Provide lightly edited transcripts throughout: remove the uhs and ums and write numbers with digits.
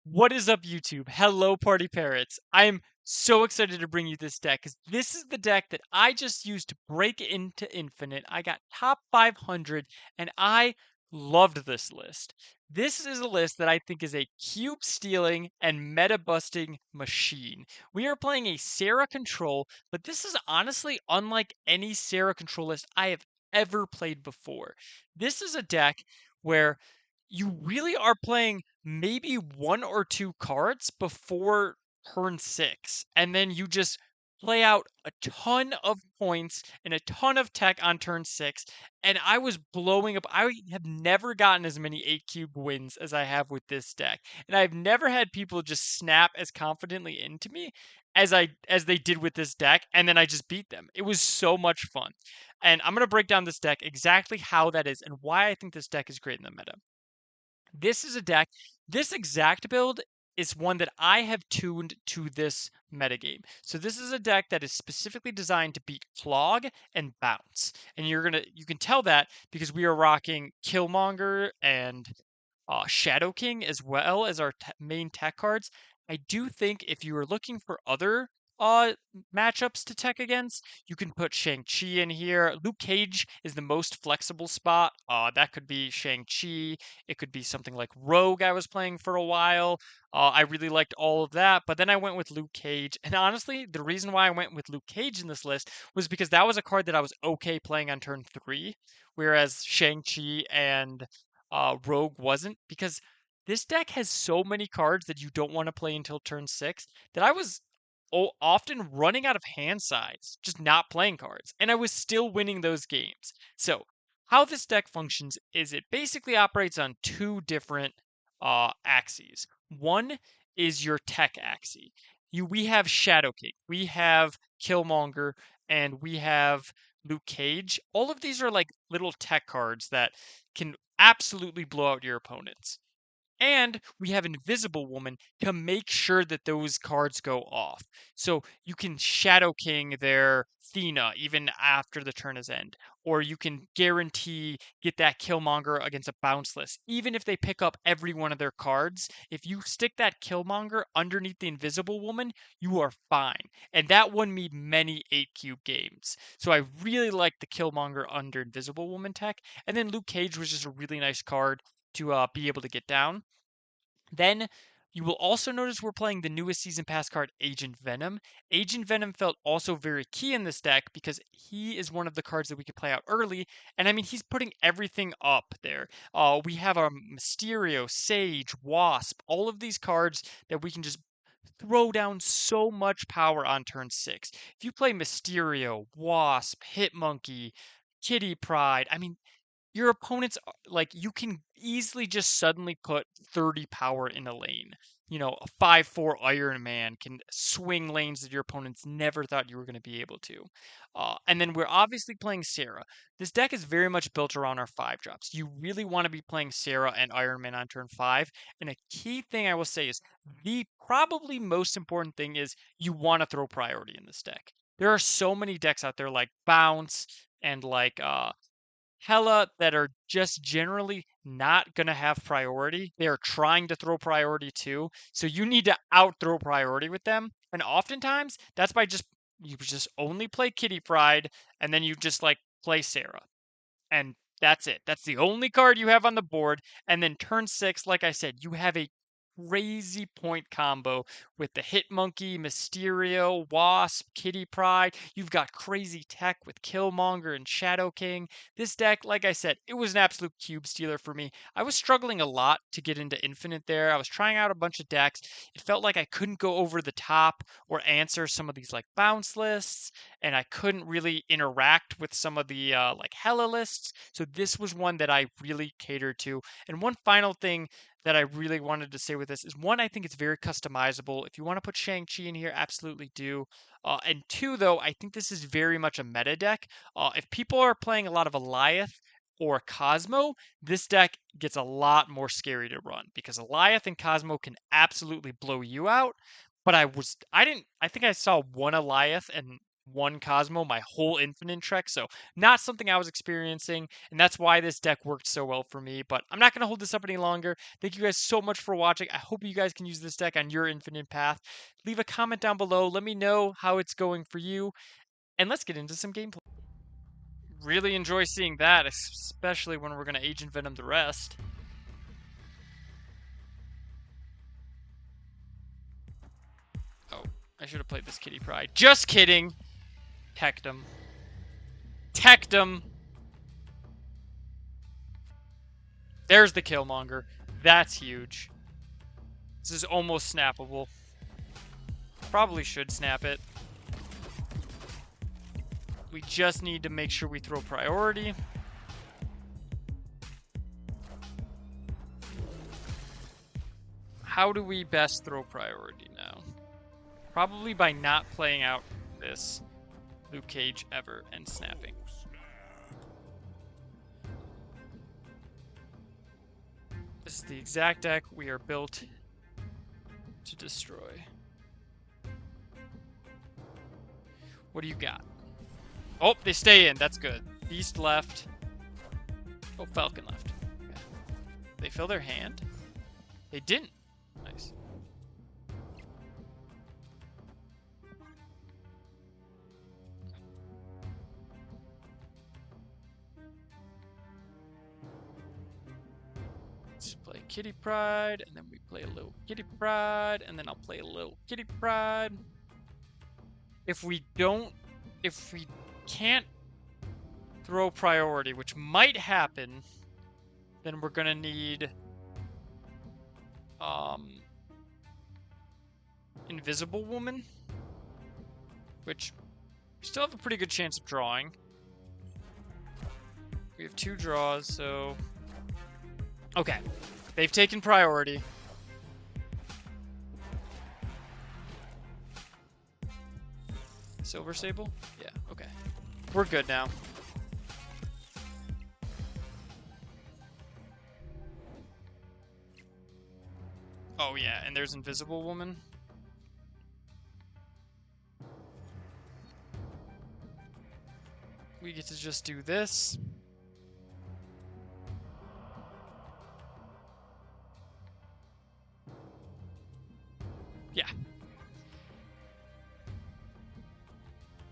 What is up, YouTube? Hello, Party Parrots. I am so excited to bring you this deck because this is the deck that I just used to break into Infinite. I got top 500 and I loved this list. This is a list that I think is a cube stealing and meta busting machine. We are playing a Sera Control, but this is honestly unlike any Sera Control list I have ever played before. This is a deck where you really are playing maybe one or two cards before turn six, and then you just play out a ton of points and a ton of tech on turn six. And I was blowing up. I have never gotten as many 8 cube wins as I have with this deck. And I've never had people just snap as confidently into me as they did with this deck, and then I just beat them. It was so much fun. And I'm gonna break down this deck exactly how that is and why I think this deck is great in the meta. This is a deck. This exact build is one that I have tuned to this metagame. So this is a deck that is specifically designed to beat Clog and Bounce. And you can tell that because we are rocking Killmonger and Shadow King as well as our main tech cards. I do think if you are looking for other matchups to tech against, you can put Shang-Chi in here. Luke Cage is the most flexible spot. That could be Shang-Chi. It could be something like Rogue I was playing for a while. I really liked all of that, but then I went with Luke Cage. And honestly, the reason why I went with Luke Cage in this list was because that was a card that I was okay playing on turn 3, whereas Shang-Chi and Rogue wasn't, because this deck has so many cards that you don't want to play until turn 6 that I was often running out of hand size, just not playing cards, and I was still winning those games. So, how this deck functions is it basically operates on two different axes. One is your tech axis. We have Shadow King, we have Killmonger, and we have Luke Cage. All of these are like little tech cards that can absolutely blow out your opponents. And we have Invisible Woman to make sure that those cards go off. So you can Shadow King their Thena even after the turn is end. Or you can guarantee get that Killmonger against a bounce list. Even if they pick up every one of their cards, if you stick that Killmonger underneath the Invisible Woman, you are fine. And that won me many 8 cube games. So I really like the Killmonger under Invisible Woman tech. And then Luke Cage was just a really nice card to be able to get down. Then you will also notice we're playing the newest season pass card, Agent Venom. Agent Venom felt also very key in this deck because he is one of the cards that we could play out early. And I mean, he's putting everything up there. We have our Mysterio, Sage, Wasp, all of these cards that we can just throw down so much power on turn 6. If you play Mysterio, Wasp, Hitmonkey, Kitty Pride, I mean, your opponents like you can easily just suddenly put 30 power in a lane. A 5/4 Iron Man can swing lanes that your opponents never thought you were going to be able to. And then we're obviously playing Sera. This deck is very much built around our 5 drops. You really want to be playing Sera and Iron Man on turn 5. And a key thing I will say is the probably most important thing is you want to throw priority in this deck. There are so many decks out there like Bounce and like Hella that are just generally not going to have priority. They are trying to throw priority too. So you need to out throw priority with them. And oftentimes that's by you just only play Kitty Pride and then you just like play Sarah. And that's it. That's the only card you have on the board. And then turn 6, like I said, you have a crazy point combo with the Hitmonkey, Mysterio, Wasp, Kitty Pryde. You've got crazy tech with Killmonger and Shadow King. This deck, like I said, it was an absolute cube stealer for me. I was struggling a lot to get into Infinite there. I was trying out a bunch of decks. It felt like I couldn't go over the top or answer some of these like bounce lists, and I couldn't really interact with some of the like Hella lists. So this was one that I really catered to. And one final thing that I really wanted to say with this is one, I think it's very customizable. If you want to put Shang-Chi in here, absolutely do. And two, though, I think this is very much a meta deck. If people are playing a lot of Eliath or Cosmo, this deck gets a lot more scary to run because Eliath and Cosmo can absolutely blow you out. But I think I saw one Eliath and one Cosmo my whole Infinite Trek, so not something I was experiencing, and that's why this deck worked so well for me. But I'm not going to hold this up any longer. Thank you guys so much for watching. I hope you guys can use this deck on your Infinite path. Leave a comment down below. Let me know how it's going for you, and let's get into some gameplay. Really enjoy seeing that, especially when we're going to Agent Venom the rest. Oh, I should have played this Kitty Pryde. Just kidding! Teched him. Teched him! There's the Killmonger. That's huge. This is almost snappable. Probably should snap it. We just need to make sure we throw priority. How do we best throw priority now? Probably by not playing out this Luke Cage ever and snapping. This is the exact deck we are built to destroy. What do you got? Oh, they stay in. That's good. Beast left. Oh, Falcon left. Okay. They fill their hand? They didn't. Nice. Let's play Kitty Pryde, and then we play a little Kitty Pryde, and then I'll play a little Kitty Pryde. If we can't throw priority, which might happen, then we're gonna need Invisible Woman, which we still have a pretty good chance of drawing. We have 2 draws, so okay. They've taken priority. Silver Sable? Yeah, okay. We're good now. Oh yeah, and there's Invisible Woman. We get to just do this. Yeah.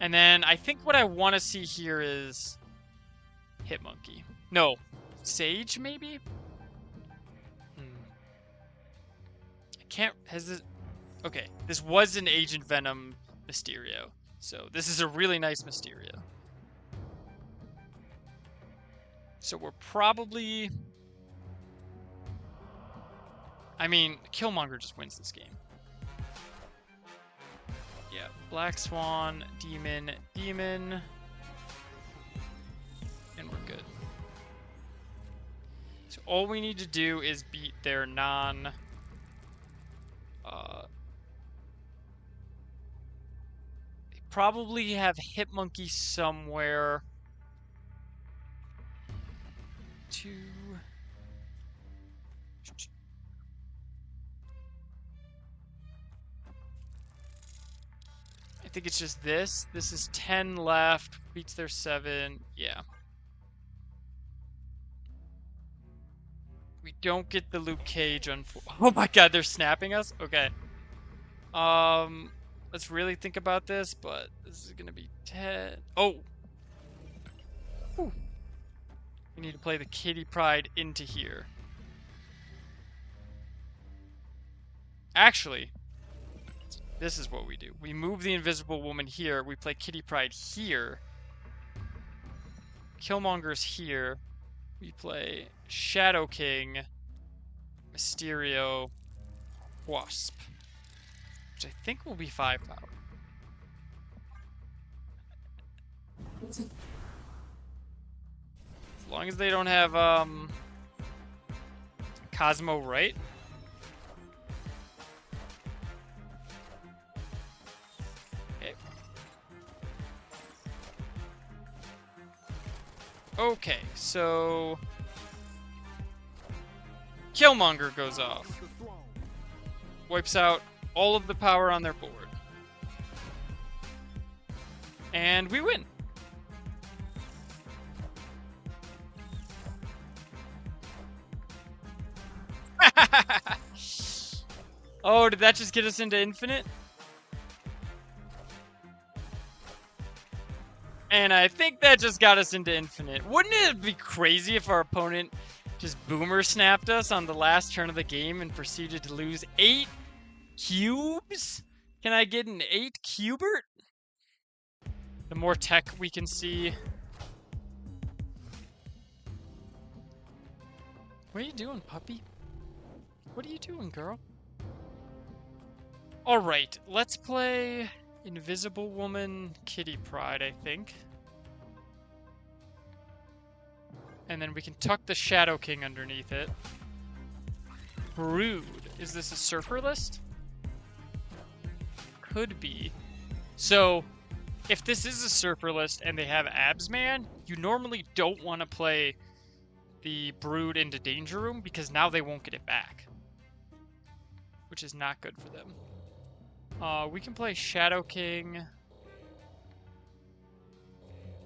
And then I think what I want to see here is Hitmonkey. No, Sage maybe? I can't, has this, okay, this was an Agent Venom Mysterio. So this is a really nice Mysterio. So we're probably, I mean, Killmonger just wins this game. Yeah, Black Swan, Demon, Demon, and we're good. So all we need to do is beat their they probably have Hitmonkey somewhere to... I think it's just this. This is 10 left. Beats their 7. Yeah. We don't get the Luke Cage on... Oh my god, they're snapping us? Okay. Let's really think about this, but this is gonna be 10... Oh! Whew. We need to play the Kitty Pryde into here. Actually... This is what we do. We move the Invisible Woman here. We play Kitty Pryde here. Killmonger's here. We play Shadow King, Mysterio, Wasp. Which I think will be 5 power. As long as they don't have Cosmo, right? Okay, so Killmonger goes off. Wipes out all of the power on their board. And we win. Oh, did that just get us into infinite? And I think that just got us into infinite. Wouldn't it be crazy if our opponent just boomer snapped us on the last turn of the game and proceeded to lose 8 cubes? Can I get an 8 cubert? The more tech we can see. What are you doing, puppy? What are you doing, girl? Alright, let's play Invisible Woman Kitty Pride, I think. And then we can tuck the Shadow King underneath it. Brood. Is this a surfer list? Could be. So, if this is a surfer list and they have Absman, you normally don't want to play the Brood into Danger Room because now they won't get it back. Which is not good for them. We can play Shadow King.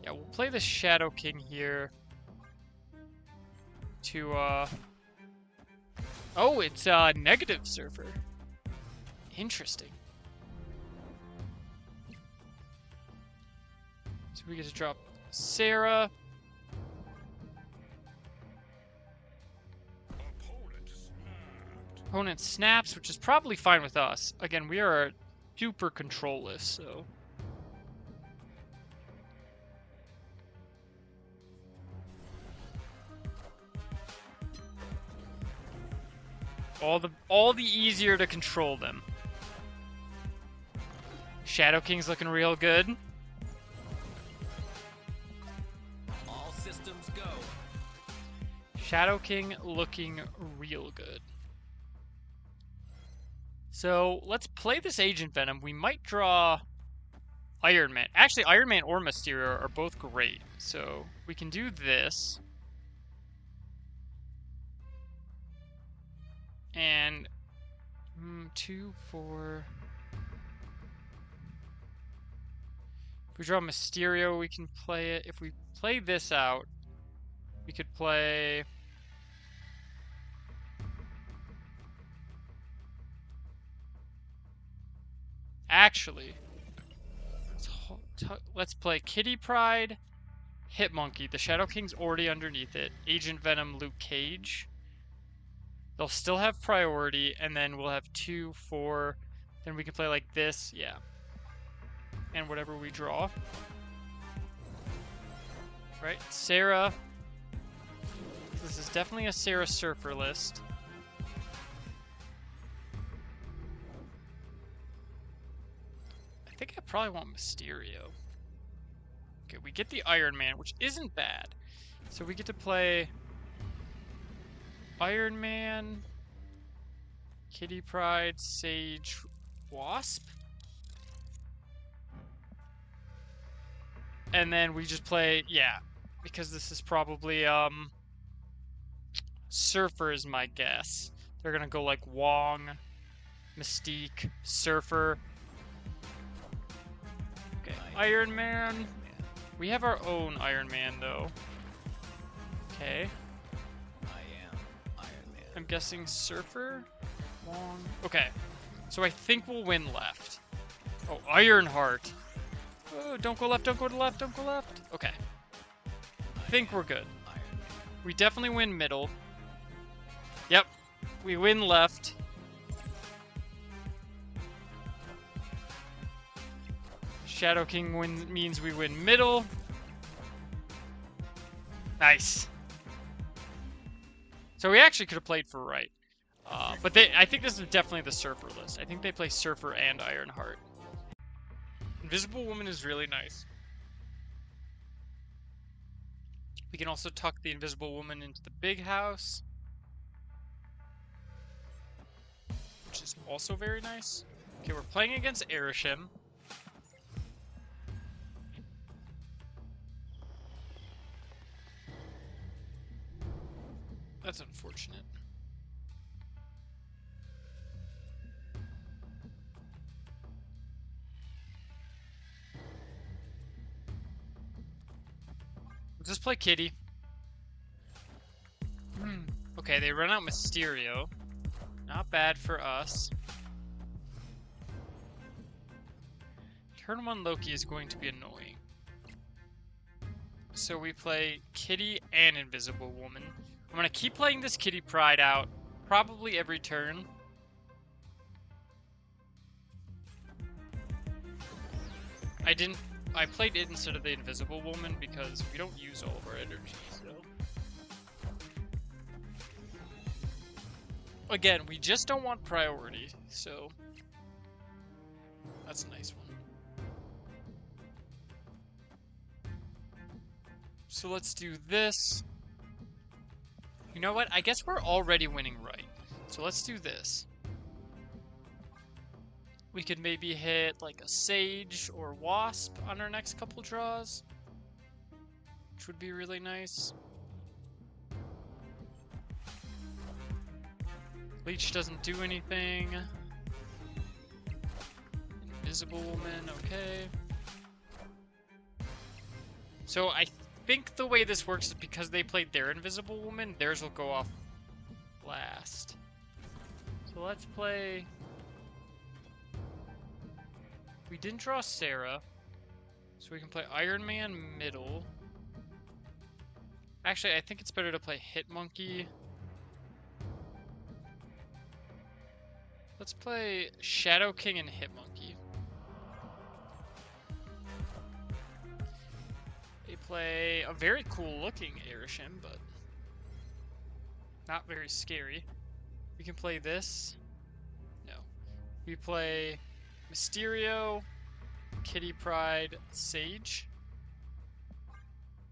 Yeah, we'll play the Shadow King here. To, Oh, it's negative surfer. Interesting. So we get to drop Sera. Opponent snaps, which is probably fine with us. Again, we are a super control list, so. All the easier to control them. Shadow King's looking real good. All systems go. Shadow King looking real good. So let's play this Agent Venom. We might draw Iron Man. Actually, Iron Man or Mysterio are both great. So we can do this. And 2, 4. If we draw Mysterio, we can play it. If we play this out, we could play. Actually, let's play Kitty Pride, Hit Monkey. The Shadow King's already underneath it. Agent Venom, Luke Cage. They'll still have priority, and then we'll have 2, 4. Then we can play like this, yeah. And whatever we draw. Right, Sera. This is definitely a Sera Surfer list. I think I probably want Mysterio. Okay, we get the Iron Man, which isn't bad. So we get to play Iron Man, Kitty Pride, Sage, Wasp. And then we just play, yeah, because this is probably, Surfer is my guess. They're gonna go like Wong, Mystique, Surfer. Okay, Iron Man. We have our own Iron Man, though. Okay. I am Iron Man. I'm guessing Surfer? Wong. Okay. So I think we'll win left. Oh, Ironheart. Oh, don't go left, don't go to left, don't go left. Okay. I think we're good. We definitely win middle. Yep. We win left. Shadow King wins means we win middle. Nice. So we actually could have played for right. But I think this is definitely the Surfer list. I think they play Surfer and Ironheart. Invisible Woman is really nice. We can also tuck the Invisible Woman into the big house, which is also very nice. Okay, we're playing against Erishim. That's unfortunate. Let's just play Kitty. Okay, they run out Mysterio. Not bad for us. Turn 1 Loki is going to be annoying. So we play Kitty and Invisible Woman. I'm going to keep playing this Kitty Pride out probably every turn. I played it instead of the Invisible Woman because we don't use all of our energy, so. Again, we just don't want priority, so. That's a nice one. So let's do this. You know what? I guess we're already winning right. So let's do this. We could maybe hit like a Sage or Wasp on our next couple draws, which would be really nice. Leech doesn't do anything. Invisible Woman, okay. So I think the way this works is because they played their Invisible Woman, theirs will go off last. So let's play... We didn't draw Sera, so we can play Iron Man middle. Actually, I think it's better to play Hit Monkey. Let's play Shadow King and Hit Monkey. They play a very cool looking Airshim, but not very scary. We can play this. No. We play Mysterio, Kitty Pride, Sage.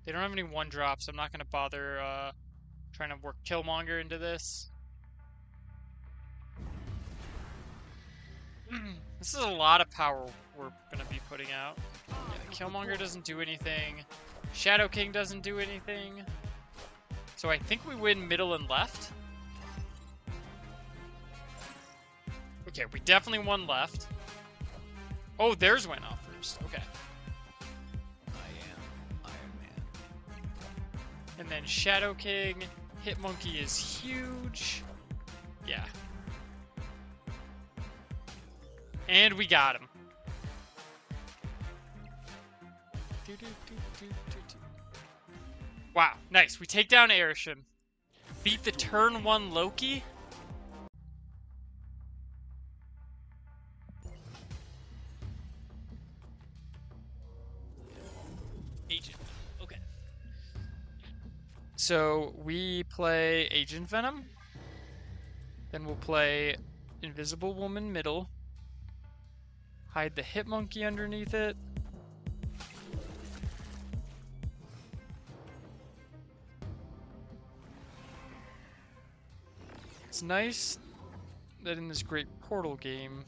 They don't have any 1-drops, so I'm not going to bother trying to work Killmonger into this. This is a lot of power we're going to be putting out. Yeah, Killmonger doesn't do anything. Shadow King doesn't do anything. So I think we win middle and left. Okay, we definitely won left. Oh, theirs went off first. Okay. I am Iron Man. And then Shadow King. Hit Monkey is huge. Yeah. And we got him. Wow, nice. We take down Airshim. Beat the turn 1 Loki. Agent. Okay. So we play Agent Venom. Then we'll play Invisible Woman middle. Hide the Hit Monkey underneath it. It's nice that in this great Portal game,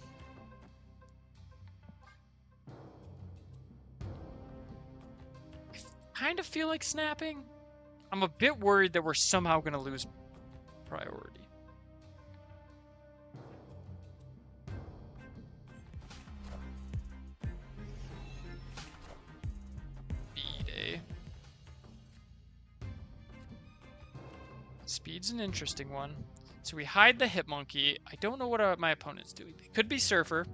I kind of feel like snapping. I'm a bit worried that we're somehow going to lose priority. Speed's an interesting one. So we hide the Hit Monkey. I don't know what my opponent's doing. They could be Surfer.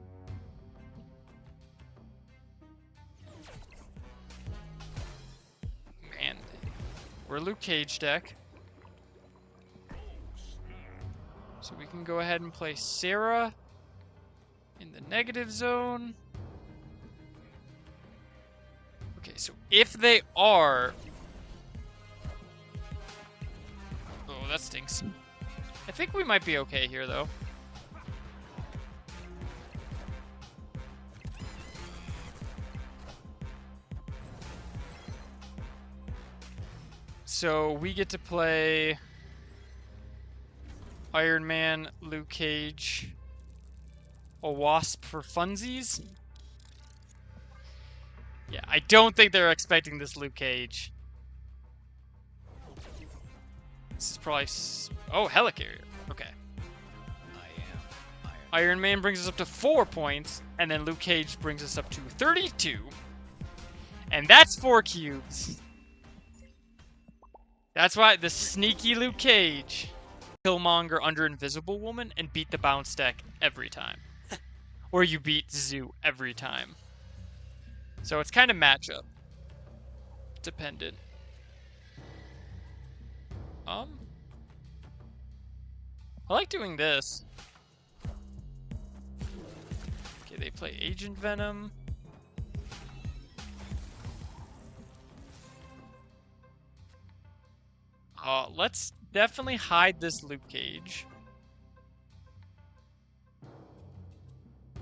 Man, we're Luke Cage deck. So we can go ahead and play Sera in the negative zone. Okay, so if they are... Oh, that stinks. I think we might be okay here, though. So we get to play Iron Man, Luke Cage, a Wasp for funsies. Yeah, I don't think they're expecting this Luke Cage. This is probably... Oh, Helicarrier. Okay. I am Iron Man brings us up to 4 points, and then Luke Cage brings us up to 32. And that's 4 cubes. That's why the sneaky Luke Cage. Killmonger under Invisible Woman and beat the bounce deck every time. Or you beat Zoo every time. So it's kind of matchup dependent. I like doing this. Okay, they play Agent Venom. Let's definitely hide this Luke Cage.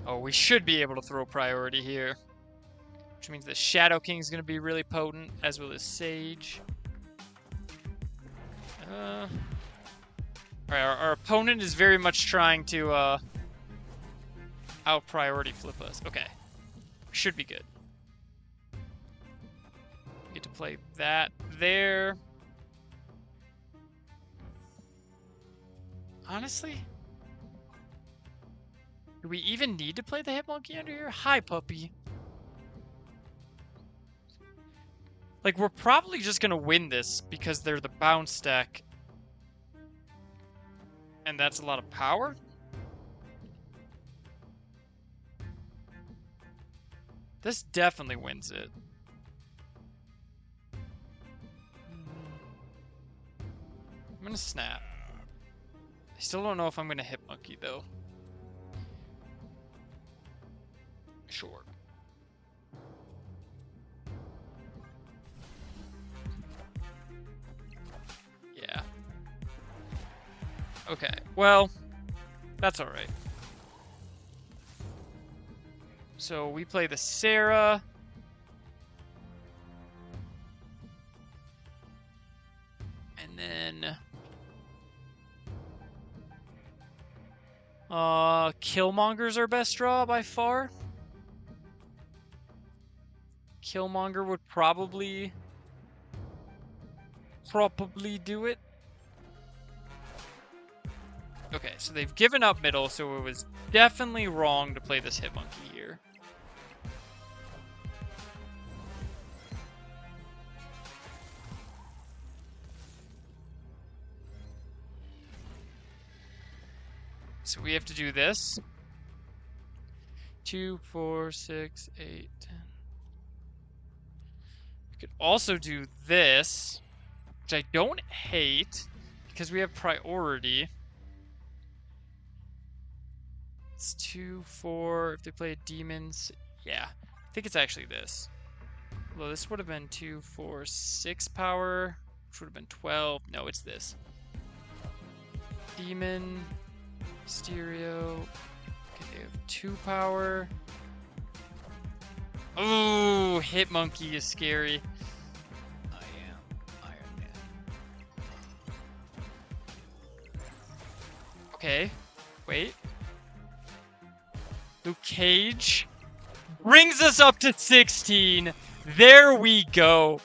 Oh, we should be able to throw priority here. Which means the Shadow King is going to be really potent, as will his Sage. Alright, our opponent is very much trying to out-priority flip us. Okay. Should be good. Get to play that there. Honestly, do we even need to play the Hitmonkey under here? Hi, puppy. Like, we're probably just gonna win this because they're the bounce deck. And that's a lot of power? This definitely wins it. I'm gonna snap. I still don't know if I'm gonna Hitmonkey, though. Sure. Yeah. Okay, well, that's alright. So we play the Sera. And then... Killmonger's our best draw by far. Killmonger would probably do it. Okay, so they've given up middle, so it was definitely wrong to play this Hitmonkey here. So we have to do this. 2, 4, 6, 8, 10. We could also do this, which I don't hate, because we have priority. It's 2, 4. If they play demons, yeah. I think it's actually this. Well, this would have been 2, 4, 6 power, which would have been 12. No, it's this. Demon, Stereo. Okay, they have 2 power. Oh, Hitmonkey is scary. I am Iron Man. Okay, wait. Luke Cage brings us up to 16. There we go.